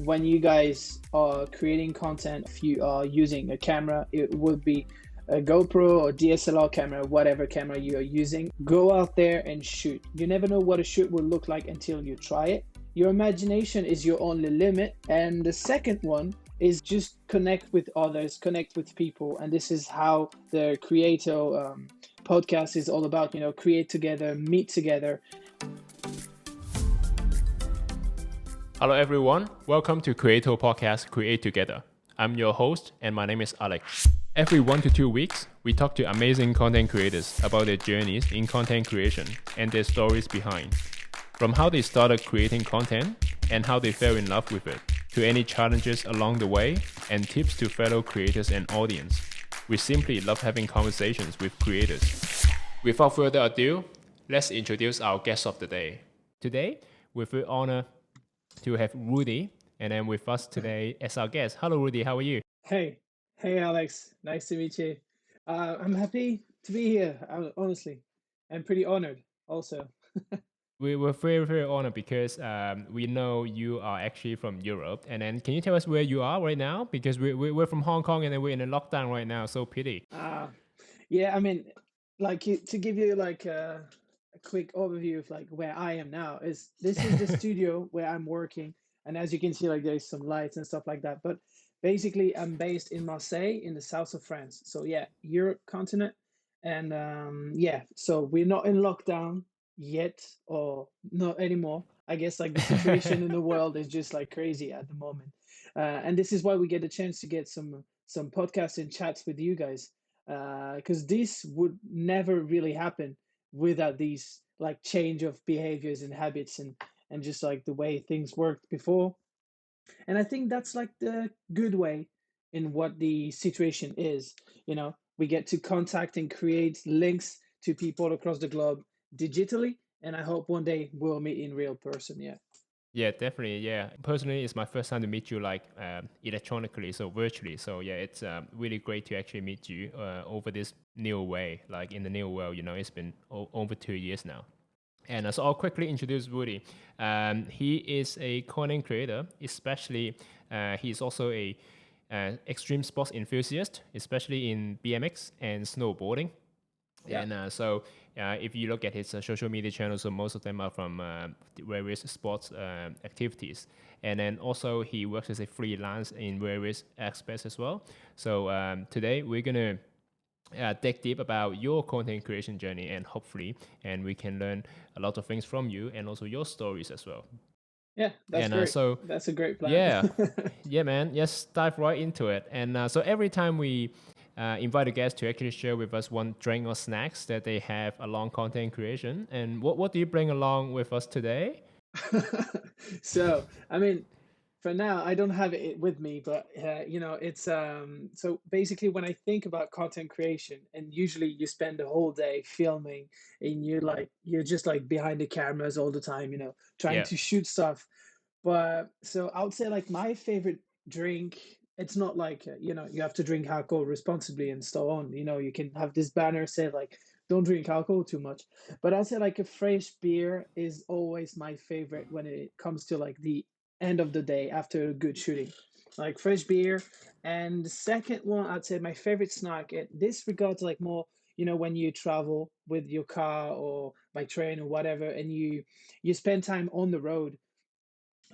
when you guys are creating content, if you are using a camera, it would be a GoPro or DSLR camera, whatever camera you are using. Go out there and shoot. You never know what a shoot will look like until you try it. Your imagination is your only limit. And the second one is just connect with others, connect with people. And this is how the Creato podcast is all about, create together, meet together. Hello everyone, welcome to Creato Podcast, Create Together. I'm your host and my name is Alex. Every 1 to 2 weeks, we talk to amazing content creators about their journeys in content creation and their stories behind. From how they started creating content and how they fell in love with it, to any challenges along the way and tips to fellow creators and audience. We simply love having conversations with creators. Without further ado, let's introduce our guest of the day. Today, we're very honored to have Rudy, and then with us today as our guest. Hello, Rudy. How are you? Hey, Alex. Nice to meet you. I'm happy to be here. Honestly, I'm pretty honored. Also, We were very, very honored because we know you are actually from Europe. And then, can you tell us where you are right now? Because we're from Hong Kong, and then we're in a lockdown right now. So pity. Yeah. I mean, to give you a quick overview of where I am now is this is the studio where I'm working, and as you can see, there's some lights and stuff like that. But basically, I'm based in Marseille in the south of France. So yeah, Europe continent, and so we're not in lockdown yet, or not anymore. I guess the situation in the world is just crazy at the moment, and this is why we get a chance to get some podcasts and chats with you guys, because this would never really happen without these change of behaviors and habits and just the way things worked before. And I think that's the good way in what the situation is. We get to contact and create links to people across the globe digitally, and I hope one day we'll meet in real person. Yeah, definitely. Yeah, personally, it's my first time to meet you electronically, so virtually. So yeah, it's really great to actually meet you over this new way, in the new world. It's been over 2 years now. And so I'll quickly introduce Rudy. He is a content creator, especially he's also a extreme sports enthusiast, especially in BMX and snowboarding. Yeah. And if you look at his social media channels, so most of them are from various sports activities. And then also he works as a freelance in various aspects as well. So today we're going to dig deep about your content creation journey, and hopefully we can learn a lot of things from you and also your stories as well. Yeah, that's great. So that's a great plan. Yeah, man. Yes, dive right into it. And so every time we invite a guest to actually share with us one drink or snacks that they have along content creation. And what do you bring along with us today? So, I mean, for now, I don't have it with me, but it's so basically when I think about content creation, and usually you spend the whole day filming, and you're just behind the cameras all the time, trying to shoot stuff. But so I would say my favorite drink, it's not you have to drink alcohol responsibly and so on. You can have this banner say don't drink alcohol too much. But I'd say a fresh beer is always my favorite when it comes to the end of the day after a good shooting. Fresh beer. And the second one, I'd say my favorite snack, in this regards more, when you travel with your car or by train or whatever, and you spend time on the road.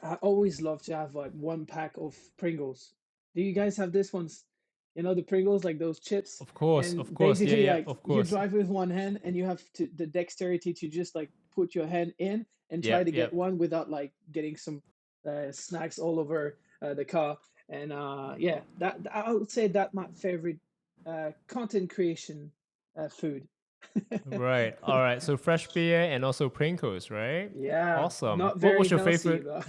I always love to have one pack of Pringles. Do you guys have this ones? The Pringles, those chips. Of course. Basically, yeah, of course. you drive with one hand, and you have the dexterity to just put your hand in and try to get one without getting some snacks all over the car. And that I would say that my favorite content creation food. Right. All right. So fresh beer and also Pringles, right? Yeah. Awesome. Not very what was your healthy, favorite?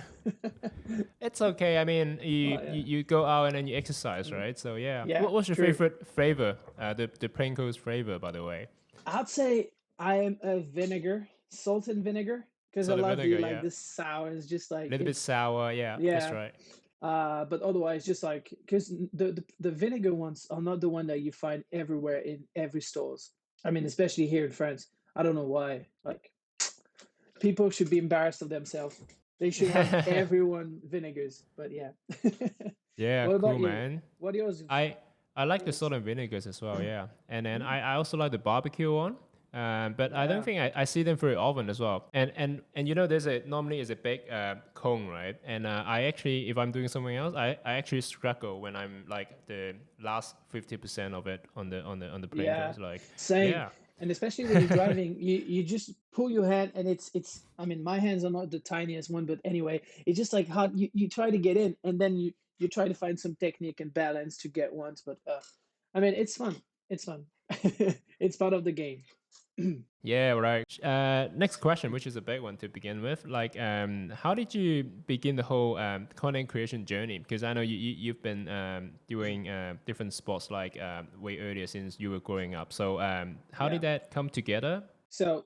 It's okay. I mean, yeah. you go out and then you exercise, right? So yeah. What was your true. favorite flavor? The Pringles flavor, by the way. I'd say I am a vinegar, salt and vinegar, because I Salt and love vinegar, the sour. It's just a little bit sour. Yeah, that's right. But otherwise, just because the vinegar ones are not the one that you find everywhere in every stores. I mean, especially here in France. I don't know why. People should be embarrassed of themselves. They should have everyone vinegars, but yeah. Yeah, What cool, about you? man. What yours? I like What the yours? salt and vinegars as well, yeah. And then Mm, I also like the barbecue one. But I don't yeah, think I see them very often as well. And you know, there's a normally is a big cone, right? And I actually, if I'm doing something else, I actually struggle when I'm like the last 50% of it on the plane. yeah, Cause like, same. yeah, And especially when you're driving, you just pull your hand, and it's. I mean, my hands are not the tiniest one, but anyway, it's just like hard. You try to get in, and then you try to find some technique and balance to get once. But I mean, it's fun. It's fun. It's part of the game. yeah, right. Next question, which is a big one to begin with. Like, how did you begin the whole content creation journey? Because I know you've been doing different sports like way earlier since you were growing up. So, how did Yeah. that come together? So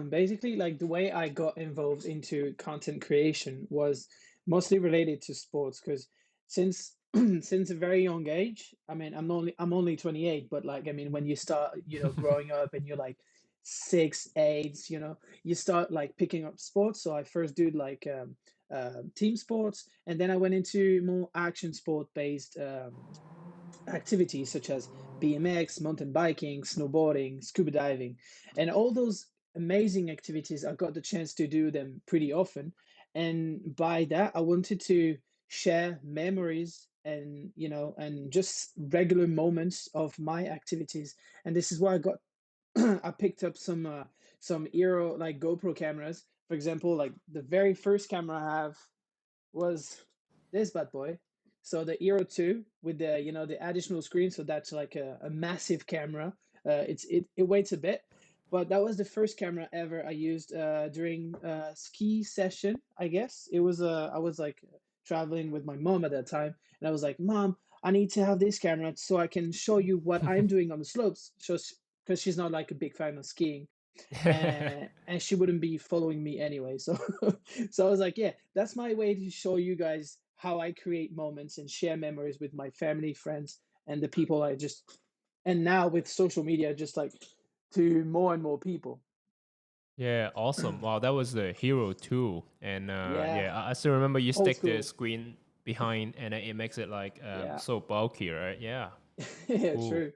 basically, like the way I got involved into content creation was mostly related to sports because since since a very young age, I mean, I'm only 28, but like I mean, when you start, growing up and you're like 6, 8, you start like picking up sports. So I first did like team sports, and then I went into more action sport based activities such as BMX, mountain biking, snowboarding, scuba diving, and all those amazing activities. I got the chance to do them pretty often. And by that, I wanted to share memories and just regular moments of my activities. And this is why I got I picked up some Hero like GoPro cameras. For example, like the very first camera I have was this bad boy. So the Hero 2 with the additional screen, so that's like a massive camera. It weighs a bit, but that was the first camera ever I used during ski session. I guess it was. I was like traveling with my mom at that time, and I was like, "Mom, I need to have this camera so I can show you what I'm doing on the slopes." So because she's not like a big fan of skiing, and she wouldn't be following me anyway. So so I was like, yeah, that's my way to show you guys how I create moments and share memories with my family, friends, and the people I just and now with social media, just like to more and more people. Yeah, awesome. Wow, that was the Hero 2. And Yeah, yeah, I still remember you old stick the school. screen behind and it makes it like Yeah, so bulky, right? Yeah, yeah, cool. true.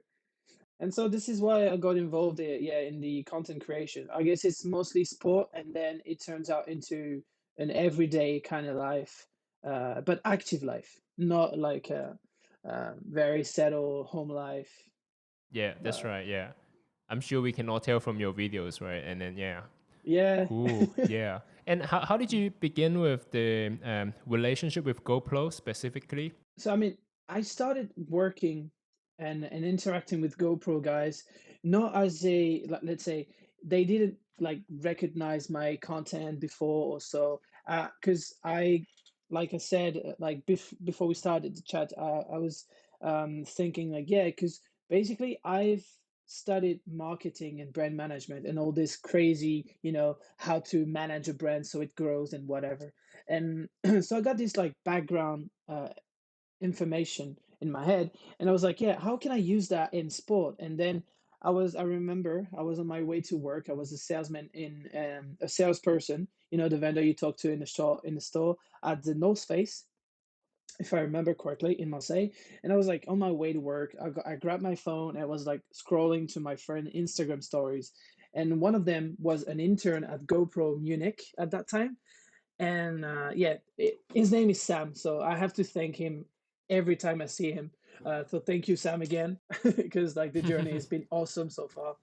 And so this is why I got involved yeah, in the content creation. I guess it's mostly sport, and then it turns out into an everyday kind of life, but active life, not like a very settled home life. Yeah, that's But right. Yeah. I'm sure we can all tell from your videos, right? And then, yeah, yeah. cool. Yeah. And how did you begin with the relationship with GoPro specifically? So I mean, I started working and interacting with GoPro guys, not as let's say they didn't like recognize my content before or so, because like I said, like before we started the chat, I was thinking like yeah, because basically I've studied marketing and brand management and all this crazy, how to manage a brand so it grows and whatever. And so I got this like background information in my head, and I was like, yeah, how can I use that in sport? And then I remember I was on my way to work. I was a salesman in a salesperson, the vendor you talk to in the store at the North Face, if I remember correctly, in Marseille. And I was like on my way to work. I grabbed my phone and I was like scrolling to my friend Instagram stories, and one of them was an intern at GoPro Munich at that time. And yeah, his name is Sam, so I have to thank him every time I see him. So thank you, Sam, again, because like the journey has been awesome so far.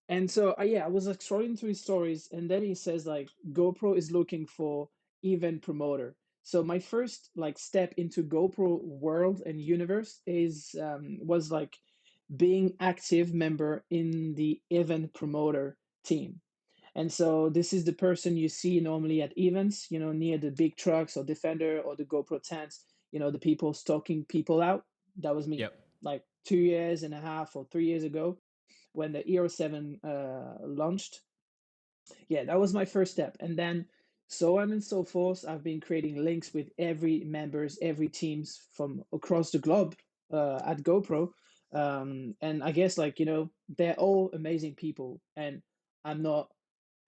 And so yeah, I was like scrolling through his stories, and then he says like GoPro is looking for event promoter. So my first like step into GoPro world and universe is was like being active member in the event promoter team. And so this is the person you see normally at events, near the big trucks or Defender or the GoPro tents, the people stalking people out. That was me, Yep. like 2 years and a half or 3 years ago when the Hero 7 launched. Yeah, that was my first step. And then so on and so forth. I've been creating links with every members, every teams from across the globe at GoPro. And I guess like, they're all amazing people. And I'm not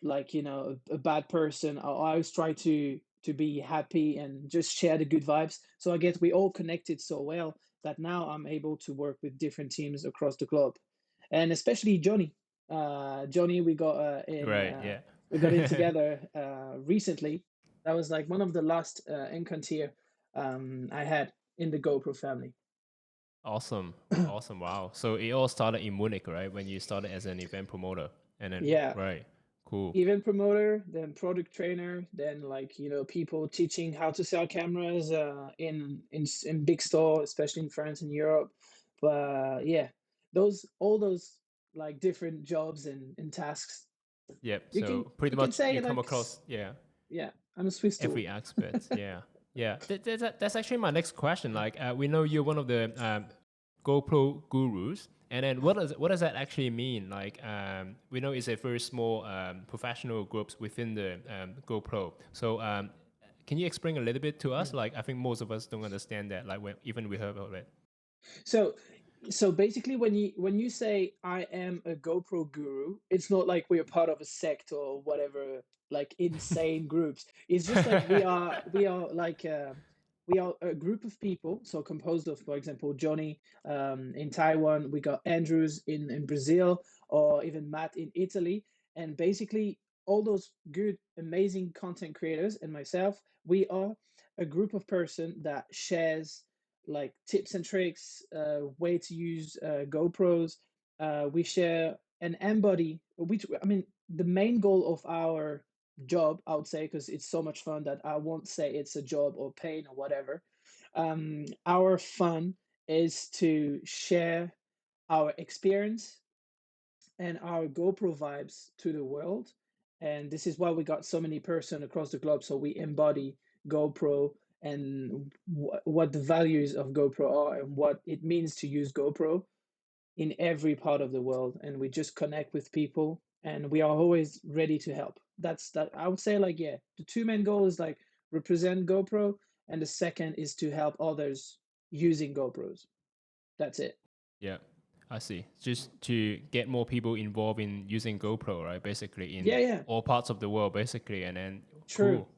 like a bad person. I always try to to be happy and just share the good vibes. So I guess we all connected so well that now I'm able to work with different teams across the globe, and especially Johnny. Johnny, Right. Yeah. we got in together recently. That was like one of the last encounter I had in the GoPro family. Awesome. Awesome. Wow. So it all started in Munich, right? When you started as an event promoter. And then, Yeah, right. Cool. event promoter, then product trainer, then like people teaching how to sell cameras in big store, especially in France and Europe. But yeah, those all those like different jobs and tasks. Yep. You can So pretty you can much say you come like across, yeah, yeah, I'm a Swiss tool. every aspect. Yeah. Yeah. That's actually my next question. Like, we know you're one of the GoPro gurus. And then what does that actually mean? Like, we know it's a very small professional groups within the GoPro. So can you explain a little bit to us? Like, I think most of us don't understand that. Like, even we heard of it. So so basically when you say I am a GoPro guru, it's not like we're part of a sect or whatever, like insane groups. It's just like we are a group of people, so composed of, for example, Johnny in Taiwan, we got Andrews in Brazil, or even Matt in Italy, and basically all those good, amazing content creators and myself, we are a group of person that shares like tips and tricks, way to use GoPros. We share and embody, which I mean, the main goal of our job, I would say, because it's so much fun that I won't say it's a job or pain or whatever. Our fun is to share our experience and our GoPro vibes to the world. And this is why we got so many person across the globe. So we embody GoPro and what the values of GoPro are and what it means to use GoPro in every part of the world. And we just connect with people and we are always ready to help. That's that. I would say, like, yeah, the two main goal is like represent GoPro, and the second is to help others using GoPros. That's it. Yeah, I see. Just to get more people involved in using GoPro, right? Basically, Yeah, in yeah. all parts of the world, basically, and then True. cool.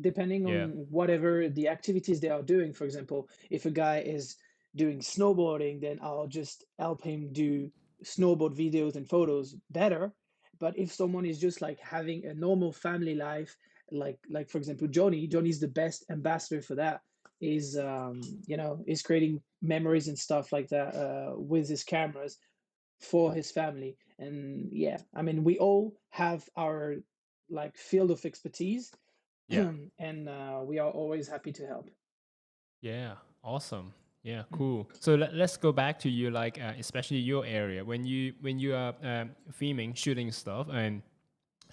Depending Yeah, on whatever the activities they are doing. For example, if a guy is doing snowboarding, then I'll just help him do snowboard videos and photos better. But if someone is just like having a normal family life, like for example, Johnny's the best ambassador for that. Is is creating memories and stuff like that with his cameras for his family. And yeah, I mean, we all have our like field of expertise, yeah, and we are always happy to help. yeah. Awesome. Yeah, cool. So let's go back to you, like especially your area when you are filming, shooting stuff, and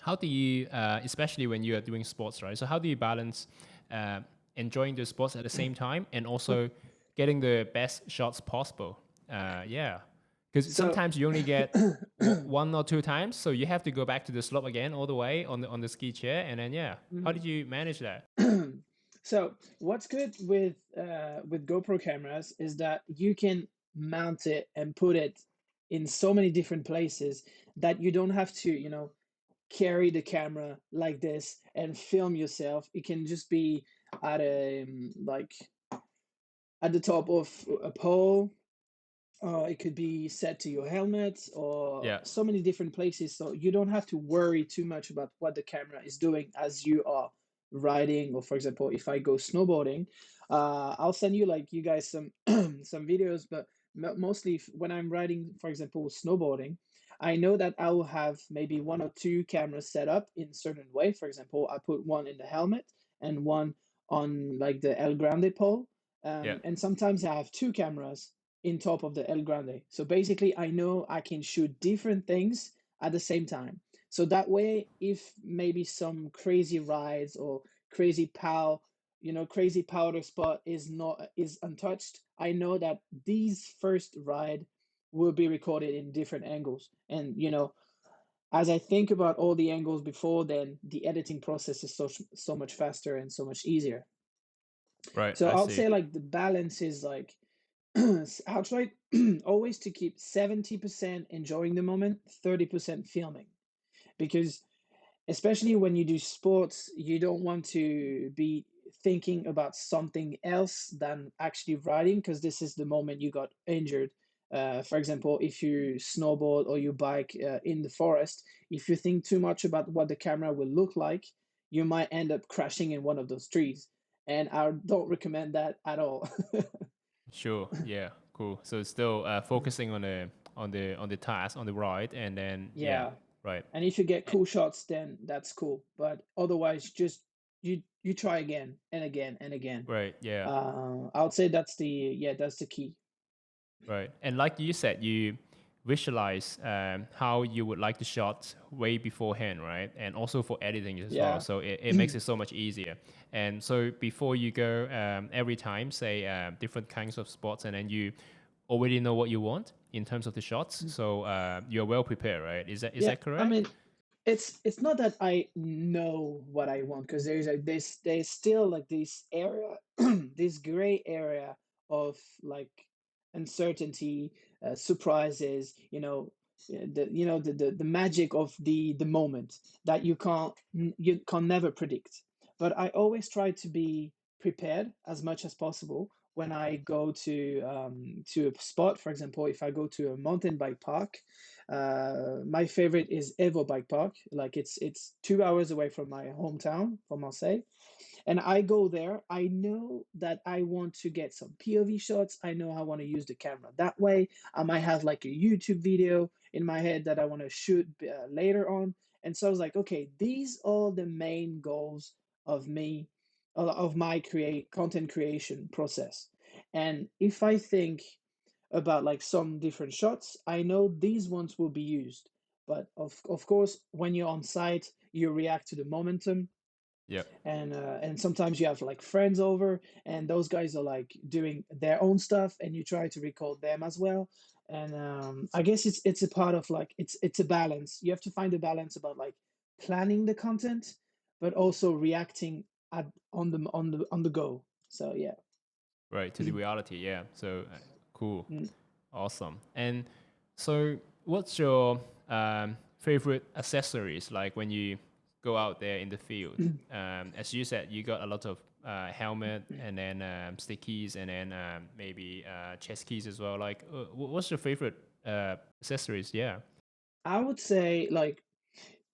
how do you, especially when you are doing sports, right? So how do you balance uh, enjoying the sports at the same time and also getting the best shots possible? Yeah, because So sometimes you only get one or two times, so you have to go back to the slope again all the way on the ski chair, and then yeah, how did you manage that? so what's good with GoPro cameras is that you can mount it and put it in so many different places that you don't have to, carry the camera like this and film yourself. It can just be at a like at the top of a pole. It could be set to your helmet or Yeah, so many different places. So you don't have to worry too much about what the camera is doing as you are riding. Or for example, if I go snowboarding, I'll send you like you guys some some videos. But mostly when I'm riding, for example, snowboarding, I know that I will have maybe one or two cameras set up in certain way. For example, I put one in the helmet and one on like the El Grande pole. yeah, And sometimes I have two cameras in top of the El Grande. So basically, I know I can shoot different things at the same time. So that way, if maybe some crazy rides or crazy pow, crazy powder spot is untouched, I know that these first ride will be recorded in different angles. And as I think about all the angles before, then the editing process is so much faster and so much easier. right. So I I'll see. say like the balance is like I'll try always to keep 70% enjoying the moment, 30% filming. Because especially when you do sports, you don't want to be thinking about something else than actually riding, because this is the moment you got injured. For example, if you snowboard or you bike in the forest, if you think too much about what the camera will look like, you might end up crashing in one of those trees. And I don't recommend that at all. Sure. Yeah. Cool. So still focusing on the task on the ride, and then yeah. Yeah. Right. And if you get Eh, cool shots, then that's cool. But otherwise, just you try again and again and again. Right. Yeah. I would say that's the key. Right. And like you said, you visualize how you would like the shots way beforehand, right? And also for editing as well. Yeah. So it makes it so much easier. And so before you go, every time, say different kinds of spots, and then you already know what you want in terms of the shots. So you're well prepared, right? Is Yeah. that I correct? mean, it's not that I know what I want, because there's still like this area, this gray area of like uncertainty, surprises, the magic of the moment that you can never predict. But I always try to be prepared as much as possible when I go to a spot. For example, if I go to a mountain bike park, my favorite is Evo Bike Park. Like it's 2 hours away from my hometown, from Marseille. And I go there. I know that I want to get some POV shots. I know I want to use the camera that way. I might have like a YouTube video in my head that I want to shoot later on. And so I was like, okay, these are the main goals of me, of my create content creation process. And if I think about like some different shots, I know these ones will be used. But of course, when you're on site, you react to the momentum, Yep. and sometimes you have like friends over, and those guys are like doing their own stuff, and you try to record them as well. And I guess it's a part of like it's a balance. You have to find a balance about like planning the content, but also reacting on the go. So yeah. Right. To the reality. Yeah. So cool. Mm. Awesome. And so, what's your favorite accessories like when you go out there in the field? As you said, you got a lot of helmet, and then stickies, and then maybe chest keys as well. Like, what's your favorite accessories? Yeah. I would say like,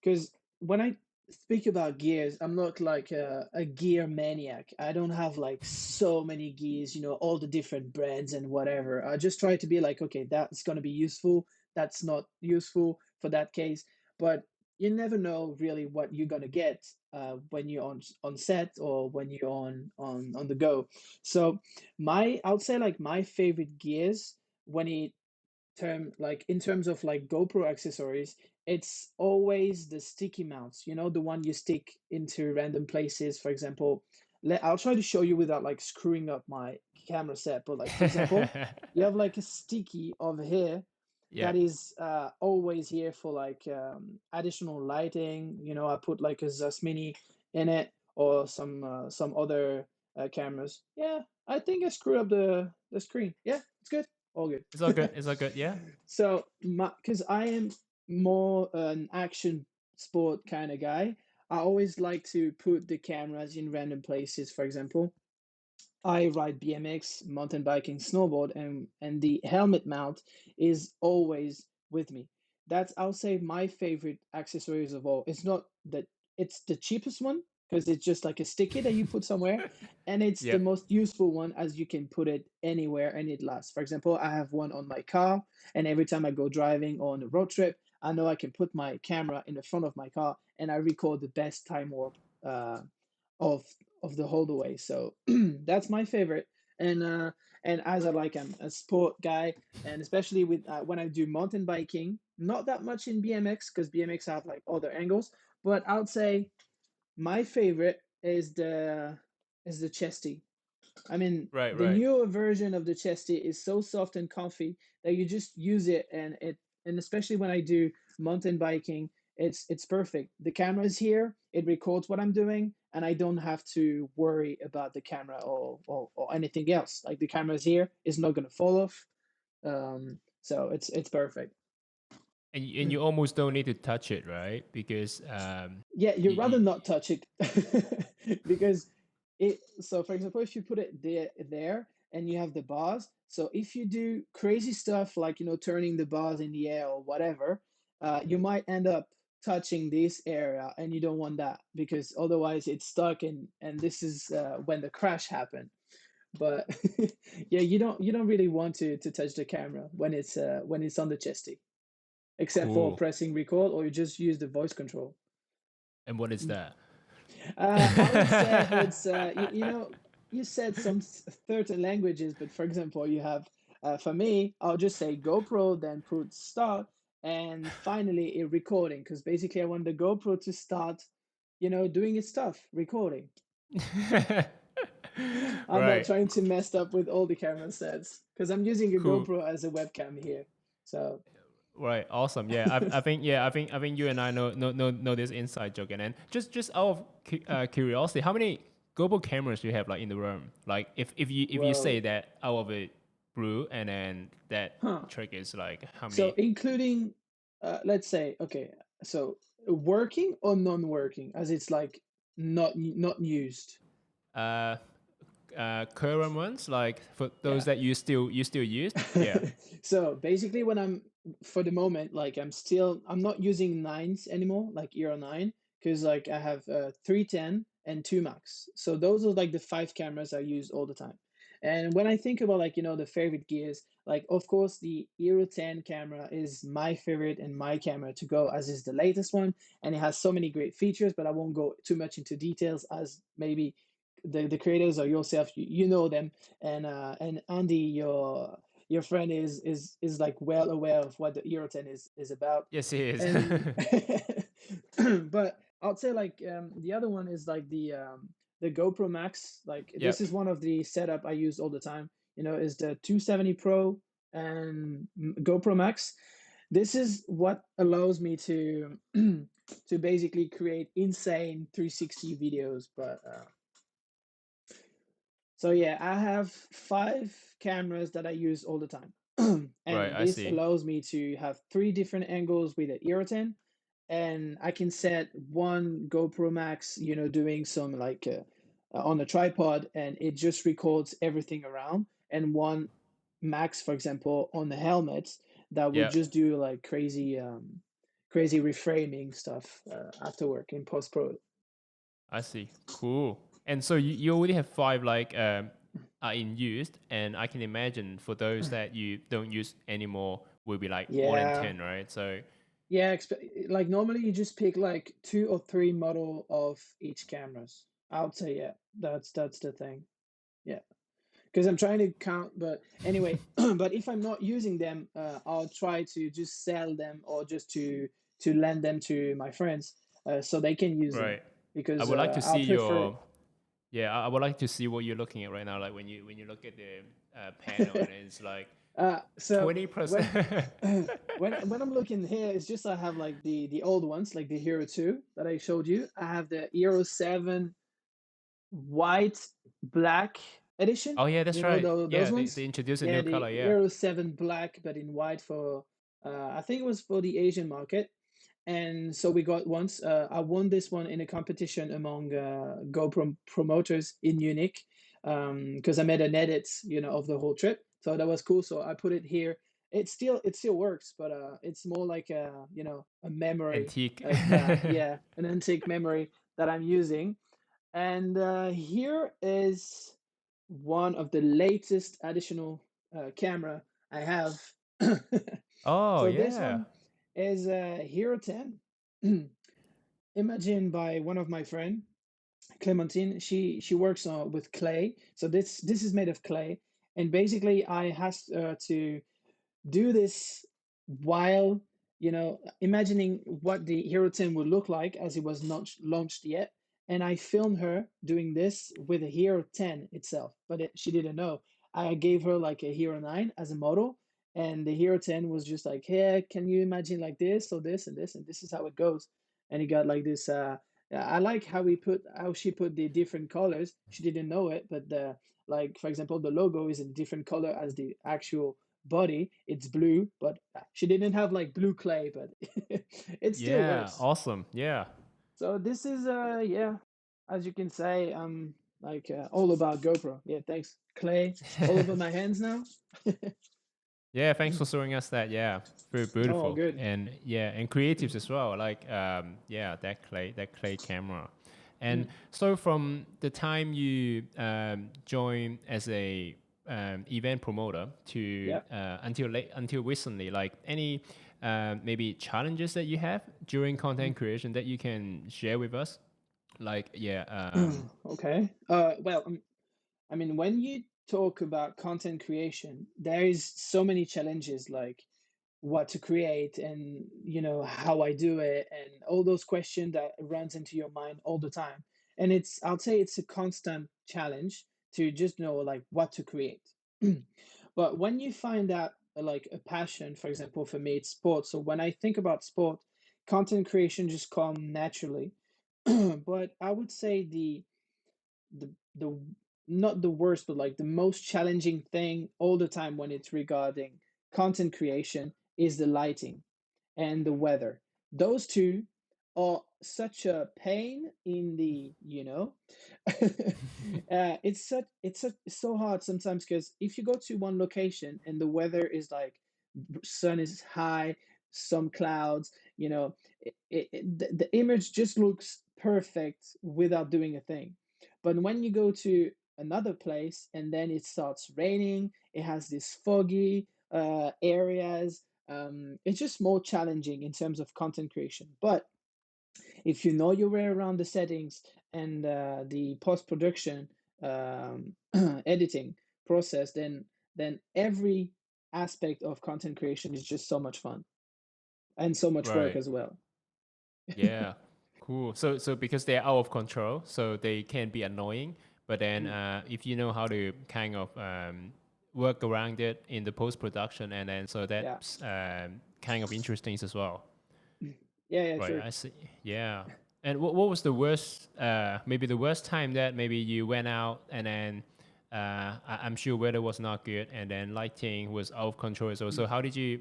because when I speak about gears, I'm not like a gear maniac. I don't have like so many gears, all the different brands and whatever. I just try to be like, okay, that's going to be useful. That's not useful for that case. But you never know really what you're going to get when you're on set, or when you're on the go. So I would say like my favorite gears, when it like in terms of like GoPro accessories, it's always the sticky mounts, the one you stick into random places. For example, I'll try to show you without like screwing up my camera set. But like, for example, you have like a sticky over here Yeah. that is always here for like additional lighting. I put like a Zus Mini in it, or some other cameras. Yeah, I think I screwed up the screen. Yeah, it's good. All good. It's all good. It's all good. Yeah. So, because I am more an action sport kind of guy, I always like to put the cameras in random places. For example, I ride BMX, mountain biking, snowboard, and the helmet mount is always with me. That's, I'll say, my favorite accessories of all. It's not that it's the cheapest one, because it's just like a sticky that you put somewhere, and it's the Yep. most useful one, as you can put it anywhere and it lasts. For example, I have one on my car, and every time I go driving or on a road trip, I know I can put my camera in the front of my car, and I record the best time warp of of the whole way. So that's my favorite. And as I'm a sport guy, and especially with when I do mountain biking, not that much in BMX, because BMX have like other angles. But I would say my favorite is the chesty. I mean, Right. the Right. newer version of the chesty is so soft and comfy that you just use it, and especially when I do mountain biking, it's perfect. The camera's here, it records what I'm doing, and I don't have to worry about the camera or anything else. Like, the camera's here, it's not gonna fall off. So it's perfect. And you almost don't need to touch it, right? Because Yeah, you'd rather You, not touch it because so for example, if you put it there and you have the bars, so if you do crazy stuff like turning the bars in the air or whatever, you might end up touching this area, and you don't want that because otherwise it's stuck, and this is when the crash happened. But yeah, you don't really want to touch the camera when it's on the chesty, except for cool. pressing record, or you just use the voice control. And what is that? I would say it's you said some certain languages, but for example, you have for me, I'll just say GoPro, then put start, and finally a recording, because basically I want the GoPro to start, doing its stuff, recording. I'm not Right. trying to mess up with all the camera sets because I'm using a Cool. GoPro as a webcam here. So Right, awesome. Yeah, I think you and I know this inside joke. And then just out of curiosity, how many GoPro cameras do you have like in the room? Like if you say whoa, that out of it blue, and then that huh? trick is like how So many? including, let's say, okay, so working or non-working, as it's like not used. Uh, Current ones, like for those Yeah. that you still use. Yeah. So basically, when for the moment, like I'm not using nines anymore, like Euro 9, because like I have 310 and 2 Max. So those are like the five cameras I use all the time. And when I think about like, the favorite gears, like of course the Euro 10 camera is my favorite and my camera to go, as is the latest one, and it has so many great features, but I won't go too much into details, as maybe the creators or yourself, you know them, and Andy, your friend, is like well aware of what the Euro 10 is about. Yes, it is. And but I'd say like the other one is like the GoPro Max. Like this Yep. is one of the setup I use all the time. Is the 270 Pro and GoPro Max. This is what allows me to to basically create insane 360 videos. But so yeah, I have five cameras that I use all the time. Right, And I this see. allows me to have three different angles with the Eero 10. And I can set one GoPro Max, doing some like on a tripod, and it just records everything around. And one Max, for example, on the helmet, that would Yep. just do like crazy reframing stuff after work in post pro. I see. Cool. And so you already have five like are in use, and I can imagine for those that you don't use anymore will be like more than Yeah. 10, right? So Yeah, like normally you just pick like two or three model of each cameras. I would say yeah, that's the thing. Yeah, because I'm trying to count, but anyway, but if I'm not using them, I'll try to just sell them, or just to lend them to my friends, so they can use them, right. I because would like to I'll see prefer. your yeah. I would like to see what you're looking at right now. Like when you look at the panel, and it's like So 20%. when when I'm looking here, it's just I have like the old ones, like the Hero 2 that I showed you. I have the Hero 7 white black edition. Oh yeah, that's right. Those Yeah, they ones. introduced a Yeah, new the color. Yeah. Euro 7 black, but in white for I think it was for the Asian market. And so we got once. I won this one in a competition among GoPro promoters in Munich, because I made an edit, of the whole trip. So that was cool. So I put it here. It still works, but it's more like a memory, Antique. yeah, an antique memory that I'm using. And here is one of the latest additional camera I have. Oh So this yeah. one is a Hero 10, imagined by one of my friend, Clementine. She works with clay. So this is made of clay, and basically I has to do this while imagining what the Hero 10 would look like, as it was not launched yet. And I filmed her doing this with a Hero 10 itself, but she didn't know. I gave her like a Hero 9 as a model, and the Hero 10 was just like, hey, can you imagine like this, or this and this, and this is how it goes. And it got like this. I like how she put the different colors. She didn't know it, but the like for example, the logo is a different color as the actual body. It's blue, but she didn't have like blue clay, but it still Yeah. works. Awesome. Yeah. So this is yeah, as you can say, like all about GoPro. Yeah, thanks, Clay. All over my hands now. Yeah, thanks for showing us that. Yeah, very Oh, beautiful, good. and yeah, and creatives as well. Like yeah, that clay camera, and Mm, so from the time you joined as a event promoter to yeah. until recently, like any maybe challenges that you have during Mm. content creation that you can share with us. Like yeah, Okay. Well, I mean, when you talk about content creation, there is so many challenges, like what to create and how I do it and all those questions that runs into your mind all the time. And I'll say it's a constant challenge to just know like what to create. But when you find out like a passion, for example, for me it's sport. So when I think about sport, content creation just come naturally. But I would say the not the worst, but like the most challenging thing all the time when it's regarding content creation is the lighting and the weather. Those two are such a pain in the, it's so hard sometimes because if you go to one location and the weather is like sun is high, some clouds, the image just looks perfect without doing a thing. But when you go to another place and then it starts raining, it has this foggy areas. It's just more challenging in terms of content creation. But if you know your way around the settings and the post production editing process, then every aspect of content creation is just so much fun and so much work right. as well. Yeah, cool. So because they're out of control, so they can be annoying. But then Mm, if you know how to kind of work around it in the post production, and then so yeah. that's kind of interesting as well. Yeah, yeah, Right, sure. I see. Yeah. And what was the worst, maybe the worst time that maybe you went out and then I'm sure weather was not good and then lighting was out of control as well. So how did you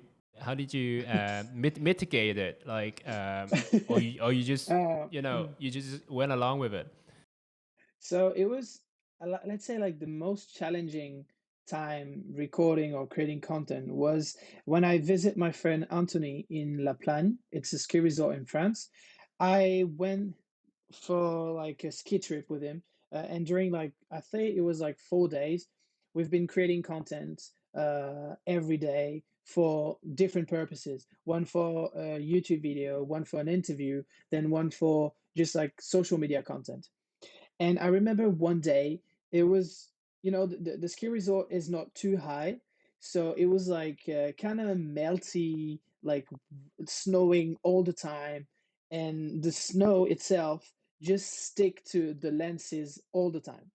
mitigate it? Like, or you just, Mm. you just went along with it. So it was, let's say, like the most challenging time recording or creating content was when I visit my friend Anthony in La Plagne. It's a ski resort in France. I went for like a ski trip with him, and during like I think it was like 4 days, we've been creating content every day for different purposes. One for a YouTube video, one for an interview, then one for just like social media content. And I remember one day it was, the ski resort is not too high. So it was like kind of melty, like snowing all the time. And the snow itself just stick to the lenses all the time.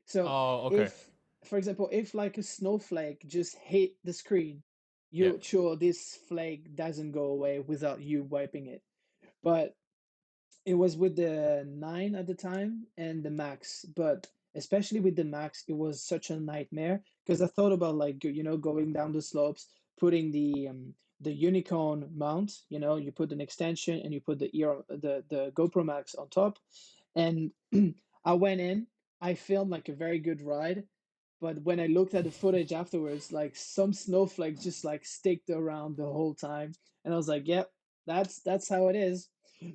So Oh, okay. if, for example, if like a snowflake just hit the screen, Yeah. you're sure this flake doesn't go away without you wiping it. But it was with the 9 at the time and the max, but especially with the max, it was such a nightmare because I thought about like going down the slopes, putting the unicorn mount. You put an extension and you put the GoPro Max on top, and I went in. I filmed like a very good ride, but when I looked at the footage afterwards, like some snowflakes just like sticked around the whole time, and I was like, "Yep, that's how it is."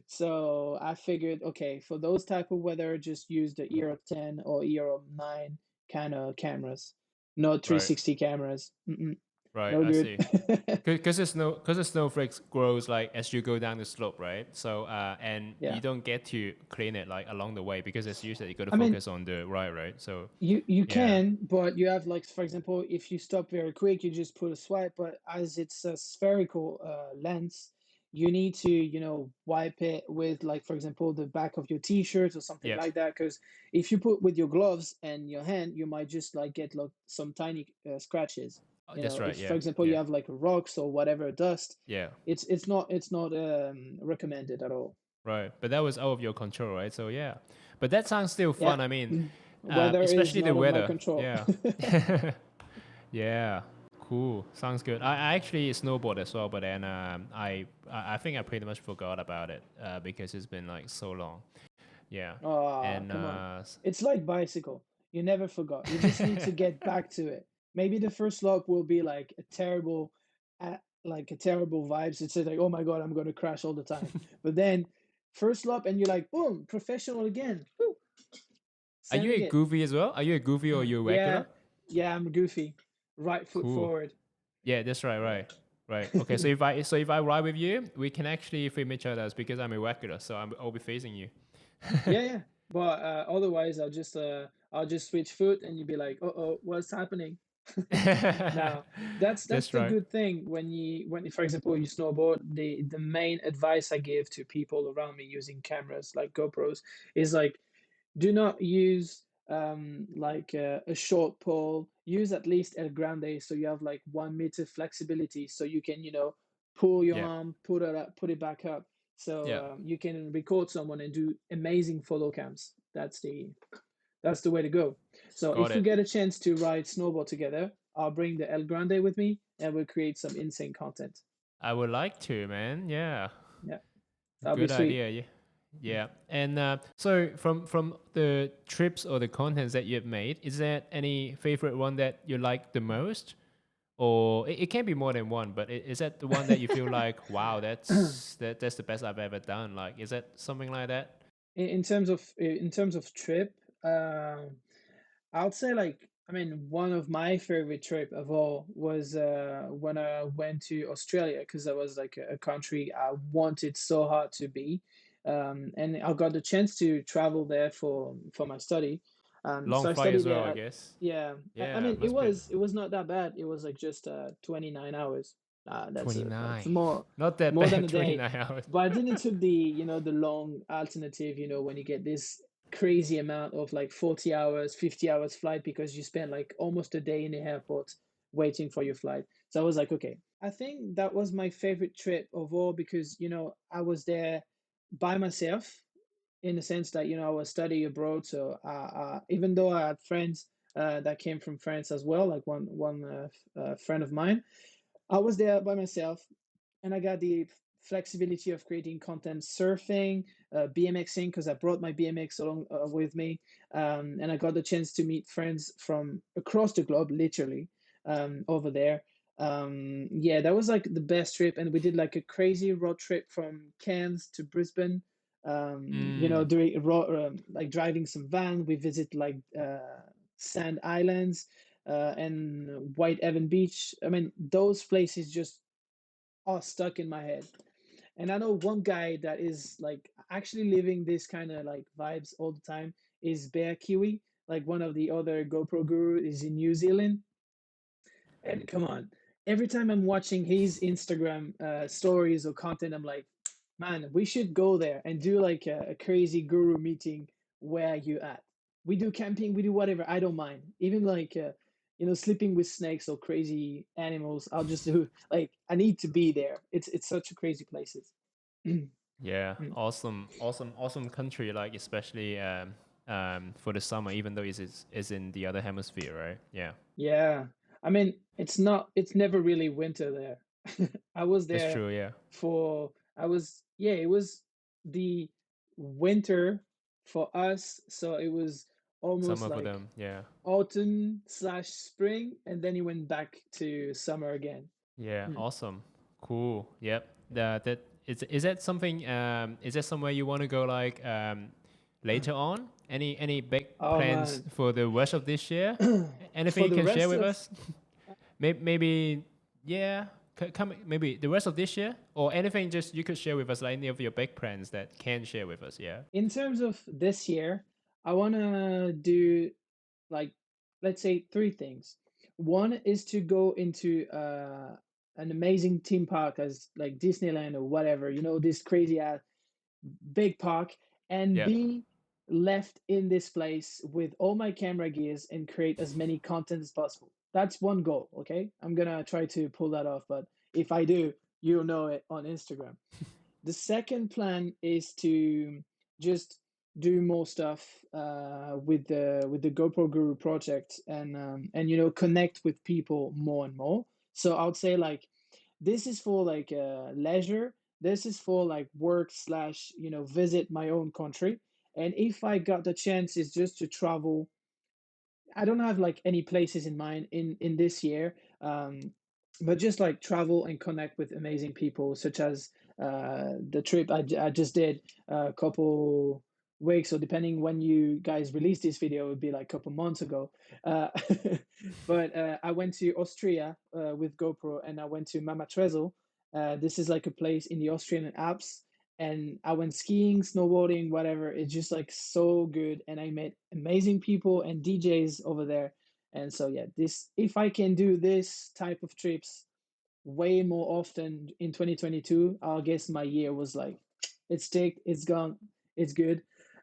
So I figured, okay, for those type of weather, just use the Euro 10 or Euro 9 kind of cameras, not Right. 360 cameras. Mm-mm, Right. no I good. see. Because the snowflakes grows like as you go down the slope, right? So and Yeah. you don't get to clean it like along the way because as you said, you got to I mean, focus on the ride, right? So you yeah, can, but you have like, for example, if you stop very quick, you just put a swipe. But as it's a spherical lens, you need to, wipe it with like, for example, the back of your t-shirt or something yeah, like that. Because if you put with your gloves and your hand, you might just like get like some tiny scratches. that's right. If, for Yeah, example, yeah, you have like rocks or whatever dust, yeah. it's not recommended at all. Right. But that was out of your control, right? So yeah, but that sounds still Yeah. fun. I mean, Weather is especially the not on my weather. control. Yeah, yeah. Cool. Sounds good. I actually snowboard as well, but then I think I pretty much forgot about it because it's been like so long. Yeah. Oh, And come on. It's like bicycle. You never forgot. You just need to get back to it. Maybe the first slope will be like a terrible vibes. It's like, oh my God, I'm going to crash all the time. But then first slope and you're like, boom, professional again. Woo, are you sending a it. goofy as well? Are you a goofy or you a Yeah, regular? yeah, I'm goofy. Right foot Cool. forward. Yeah, that's right, Yeah. right. Okay, so if I ride with you, we can actually film each other because I'm a regular, so I'll be facing you. Yeah, yeah. But otherwise, I'll just switch foot, and you'd be like, "Uh-oh, what's happening?" Now, that's That's the right. good thing when for example you snowboard. The main advice I give to people around me using cameras like GoPros is like, do not use like a short pole. Use at least El Grande so you have like 1 meter flexibility so you can pull your Yeah, arm, put it back up so yeah. you can record someone and do amazing photo cams. That's the way to go. So Got if we it. get a chance to ride snowboard together, I'll bring the El Grande with me and we'll create some insane content. I would like to, man. Yeah. Yeah, that'll be Good sweet. idea. Yeah. Yeah. And so from the trips or the contents that you've made, is there any favorite one that you like the most? Or it can be more than one, but is that the one that you feel like, wow, that's the best I've ever done? Like, is that something like that? In terms of trip, I would say like I mean one of my favorite trip of all was when I went to Australia because that was like a country I wanted so hard to be, and I got the chance to travel there for my study. So Long I flight studied as well, there. I guess. Yeah, I Yeah, mean it must be was it was not that bad. It was like just 29 hours. That's 29. more Not that more than bad, a day. 29 hours. But I didn't took the long alternative, when you get this crazy amount of like 40 hours, 50 hours flight because you spend like almost a day in the airport waiting for your flight. So I was like, okay, I think that was my favorite trip of all because, I was there by myself in the sense that, I was studying abroad. So even though I had friends that came from France as well, like one friend of mine, I was there by myself and I got the flexibility of creating content surfing, BMXing, because I brought my BMX along with me. And I got the chance to meet friends from across the globe, literally, over there. Yeah, that was like the best trip. And we did like a crazy road trip from Cairns to Brisbane. Mm, Doing like driving some van. We visit like Sand Islands and White Evan Beach. I mean, those places just are stuck in my head. And I know one guy that is like actually living this kind of like vibes all the time is Bear Kiwi. Like one of the other GoPro guru is in New Zealand. And come on, every time I'm watching his Instagram stories or content, I'm like, man, we should go there and do like a crazy guru meeting where you at. We do camping, we do whatever. I don't mind. Even like sleeping with snakes or crazy animals. I'll just do like I need to be there. It's such a crazy places. yeah, awesome country, like especially for the summer, even though it's in the other hemisphere, right? Yeah, Yeah. I mean, it's never really winter there. I was that's there true. Yeah, yeah, it was the winter for us, so it was almost summer for like them. Yeah, autumn/spring, and then it went back to summer again. yeah, Hmm. awesome, cool. Yep. That is that something? Is that somewhere you want to go like later on? Any big Oh plans man. for the rest of this year? Anything For you the can share rest with of us? Maybe yeah. Come maybe the rest of this year or anything just you could share with us like any of your big plans that can share with us. Yeah. in terms of this year, I want to do like let's say three things. One is to go into an amazing theme park as like Disneyland or whatever, this crazy ass big park, and Yeah. be left in this place with all my camera gears and create as many content as possible. That's one goal. Okay, I'm gonna try to pull that off, but if I do, you'll know it on Instagram. The second plan is to just do more stuff with the GoPro Guru project and connect with people more and more. So I would say like this is for like leisure. This is for like work slash, visit my own country. And if I got the chance, is just to travel. I don't have like any places in mind in this year, but just like travel and connect with amazing people, such as the trip I just did a couple weeks, or depending when you guys release this video, it would be like a couple months ago. Uh, but I went to Austria with GoPro, and I went to Mama Trezel. This is like a place in the Austrian Alps, and I went skiing, snowboarding, whatever. It's just like so good, and I met amazing people and DJs over there. And so yeah, this if I can do this type of trips way more often in 2022, I guess my year was like it's ticked, it's gone, it's good.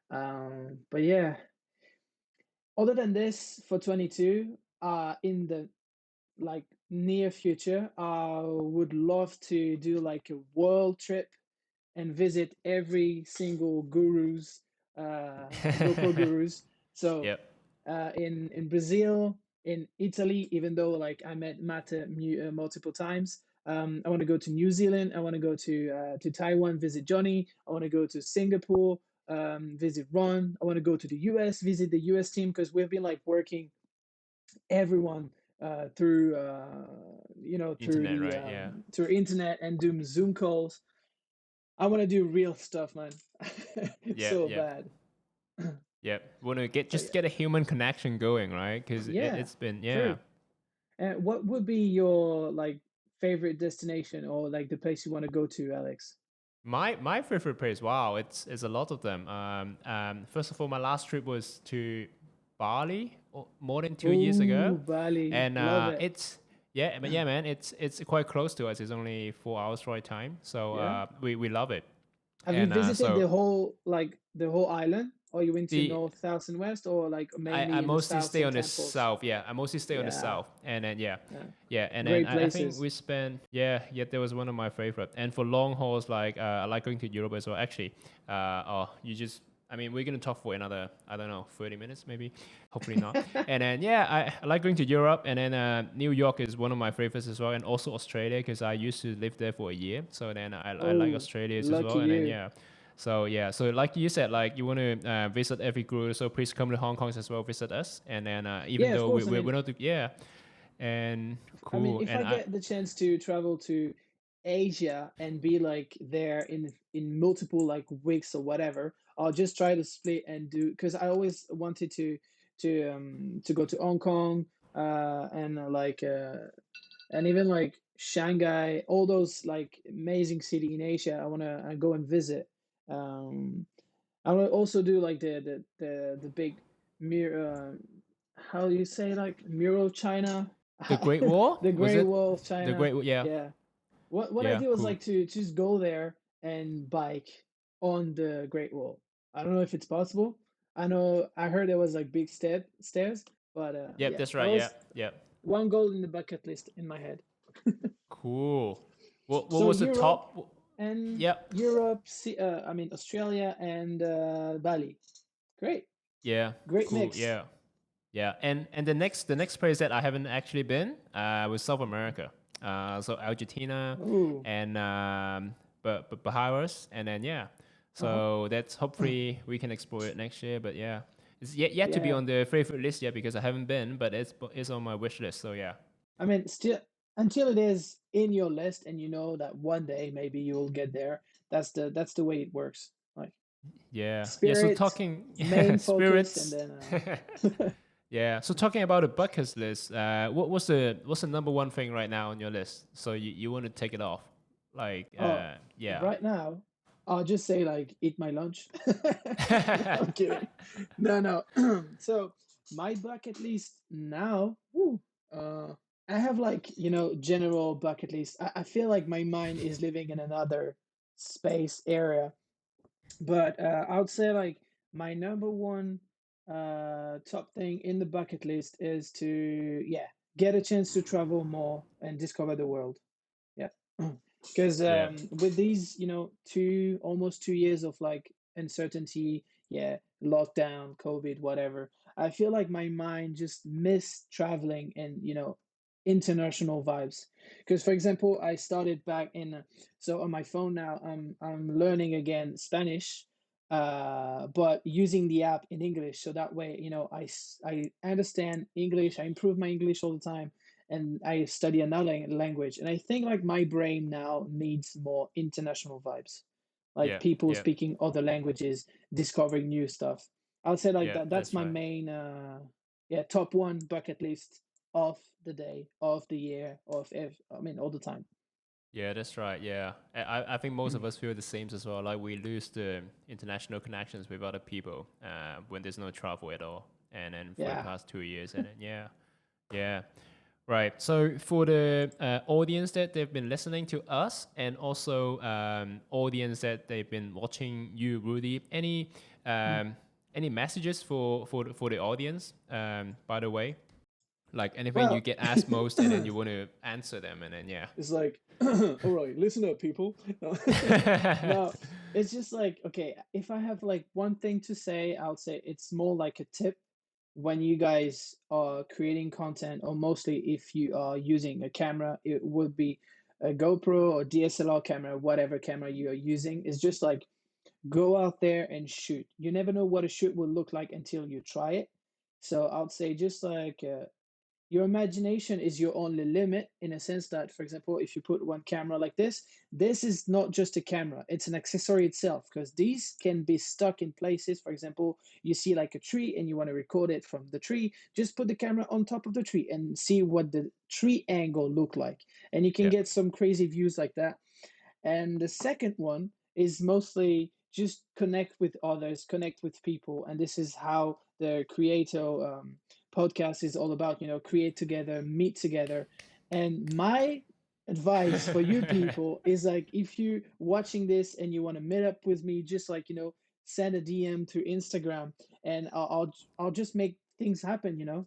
But yeah, other than this for 22, in the like near future, I would love to do like a world trip and visit every single gurus, GoPro gurus. So Yep. in Brazil, in Italy, even though like I met Matt multiple times. I want to go to New Zealand. I want to go to Taiwan, visit Johnny. I want to go to Singapore, visit Ron. I want to go to the US, visit the US team, because we've been like working everyone through through Internet, the right? Yeah. through internet and doing Zoom calls. I want to do real stuff, man. Yep. So Yep. bad. Yep. Want to get But just get a human connection going, right? Because yeah, it's been true. yeah. And what would be your like favorite destination, or like the place you want to go to, Alex? My favorite place, wow, it's a lot of them. First of all, my last trip was to Bali more than 2 years ago, Oh, Bali, and love it. it's yeah, but yeah, man, it's quite close to us. It's only 4 hours flight time, so Yeah. we love it. Have you And visited so the whole island, or you went to the north, south, and west, or like I mainly in the mostly south, stay some on the temples? south. Yeah, I mostly stay on the Yeah, south, and then yeah, yeah. yeah, and then Great I think places. we spent yeah that was one of my favorite. And for long hauls, like I like going to Europe as well. Actually, you just I mean we're gonna talk for another I don't know 30 minutes maybe, hopefully not. And then yeah, I like going to Europe, and then New York is one of my favorites as well, and also Australia because I used to live there for a year. So then I like Oh, Australia as lucky well, and then you. yeah. So yeah, so like you said, like you want to visit every group, so please come to Hong Kong as well, visit us. And then even Yeah, of though course. we're not, yeah, and cool. If And I get the chance to travel to Asia and be like there in multiple like weeks or whatever, I'll just try to split and do, because I always wanted to go to Hong Kong, and even like Shanghai, all those like amazing city in Asia. I want to go and visit. Um, I want to also do like the big mirror. How do you say, like mural China? the Great Wall The was Great it? Wall of The China. Great, yeah, Yeah. What I yeah, did was cool. like to just go there and bike on the Great Wall. I don't know if it's possible. I know I heard there was like big stairs, but Yep, yeah, that's that right. Yeah, was yeah, one goal in the bucket list in my head. cool. What So was the Europe top? and Yep, I mean Australia and Bali. Great, yeah, great cool. mix. Yeah, yeah. And the next place that I haven't actually been was South America. So Argentina Oh, and but Bahamas, and then yeah. uh-huh. So that's hopefully we can explore it next year. But yeah, it's yet to be Yeah. on the favorite list yet because I haven't been, but it's on my wish list. So yeah, I mean, still, until it is in your list, and you know that one day maybe you will get there. That's the way it works. Like yeah, yeah. So spirit, talking main focus, and spirits. then Yeah. So talking about a bucket list, what's the number one thing right now on your list? So you want to take it off, like oh, yeah. right now, I'll just say like eat my lunch. No, I'm kidding. No, no. So my bucket list now, woo, uh, I have like, general bucket list. I feel like my mind is living in another space area. But I would say like my number one top thing in the bucket list is to, yeah, get a chance to travel more and discover the world. Yeah. Because Yeah. with these, almost 2 years of like uncertainty, yeah, lockdown, COVID, whatever, I feel like my mind just missed traveling and, international vibes. Because for example, I started back in so on my phone now, I'm learning again Spanish, but using the app in English. So that way, I understand English, I improve my English all the time, and I study another language. And I think like my brain now needs more international vibes, like Yeah, people yeah, speaking other languages, discovering new stuff. I'll say like yeah. that. That's That's my right. main, yeah, top one bucket list of the day, of the year, I mean, all the time. Yeah, that's right. Yeah, I think most of us feel the same as well. Like we lose the international connections with other people when there's no travel at all. And then for the Yeah. past 2 years, and then yeah, right. So for the audience that they've been listening to us, and also audience that they've been watching you, Rudy, Mm. any messages for the audience? By the way, like anything you Well, get asked most, and then you want to answer them, and then yeah. it's like, all right, listen up, people. No, no, it's just like, okay, if I have like one thing to say, I'll say it's more like a tip when you guys are creating content, or mostly if you are using a camera, it would be a GoPro or DSLR camera, whatever camera you are using. It's just like go out there and shoot. You never know what a shoot will look like until you try it. So I'd say just like your imagination is your only limit, in a sense that, for example, if you put one camera like this is not just a camera, it's an accessory itself, because these can be stuck in places. For example, you see like a tree and you want to record it from the tree, just put the camera on top of the tree and see what the tree angle look like, and you can Yeah. get some crazy views like that. And the second one is mostly just connect with others, connect with people. And this is how the Creato podcast is all about, create together, meet together. And my advice for you people is like, if you're watching this and you want to meet up with me, just like, send a DM through Instagram, and I'll just make things happen.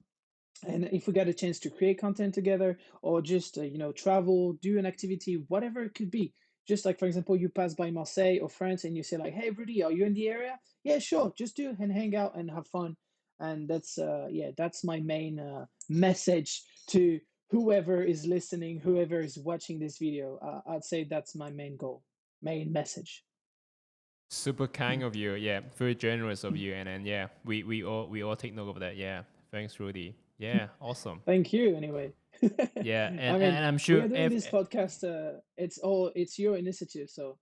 And if we get a chance to create content together, or just travel, do an activity, whatever it could be, just like for example, you pass by Marseille or France and you say like, hey Rudy, are you in the area? Yeah, sure, just do and hang out and have fun. And that's yeah, that's my main message to whoever is listening, whoever is watching this video. I'd say that's my main goal, main message. Super kind of you. Yeah, very generous of you. And then yeah, we all take note of that. Yeah, thanks, Rudy. Yeah, awesome. Thank you anyway. Yeah, I mean, and I'm we sure are doing if this podcast, it's your initiative, so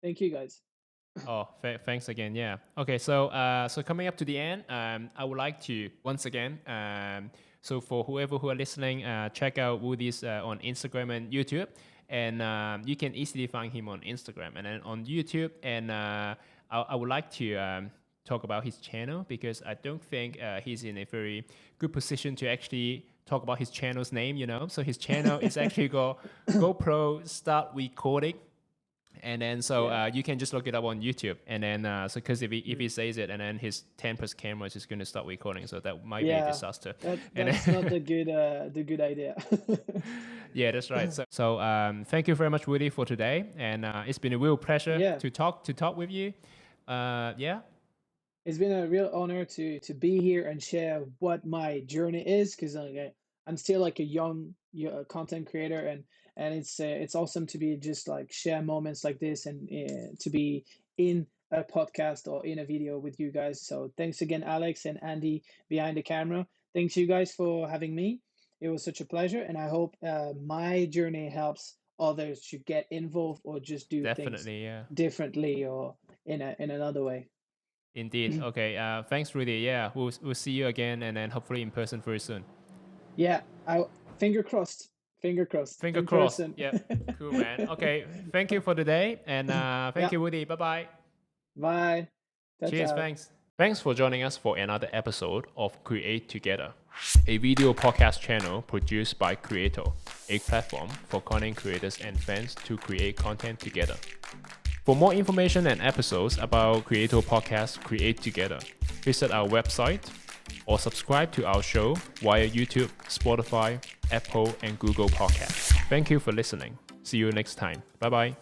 thank you guys. oh, thanks again. Yeah. Okay. So coming up to the end, I would like to once again, so for whoever who are listening, check out Woody's on Instagram and YouTube, and you can easily find him on Instagram and then on YouTube. And I would like to talk about his channel, because I don't think he's in a very good position to actually talk about his channel's name. So his channel is actually called GoPro Start Recording. And then so Yeah. you can just look it up on YouTube, and then so because if he says it, and then his 10 plus camera is just going to start recording, so that might be a Yeah, disaster. And that's not the good idea. yeah, that's right. So thank you very much, Woody, for today, and it's been a real pleasure Yeah, to talk with you. Yeah, it's been a real honor to be here and share what my journey is, because I'm still like a young content creator, and it's awesome to be just like share moments like this, and to be in a podcast or in a video with you guys. So thanks again, Alex and Andy behind the camera. Thanks you guys for having me. It was such a pleasure, and I hope my journey helps others to get involved or just do things definitely. Yeah, differently, or in another way. indeed. Okay. Thanks, Rudy. Yeah, we'll see you again, and then hopefully in person very soon. Yeah, I finger crossed Finger in crossed. person. Yep. Cool, man. Okay. Thank you for today, and thank Yeah, you, Woody. Bye bye. bye. Ciao, Cheers, ciao. thanks. Thanks for joining us for another episode of Create Together, a video podcast channel produced by Creato, a platform for content creators and fans to create content together. For more information and episodes about Creato Podcast Create Together, visit our website or subscribe to our show via YouTube, Spotify, Apple, and Google Podcasts. Thank you for listening. See you next time. Bye bye.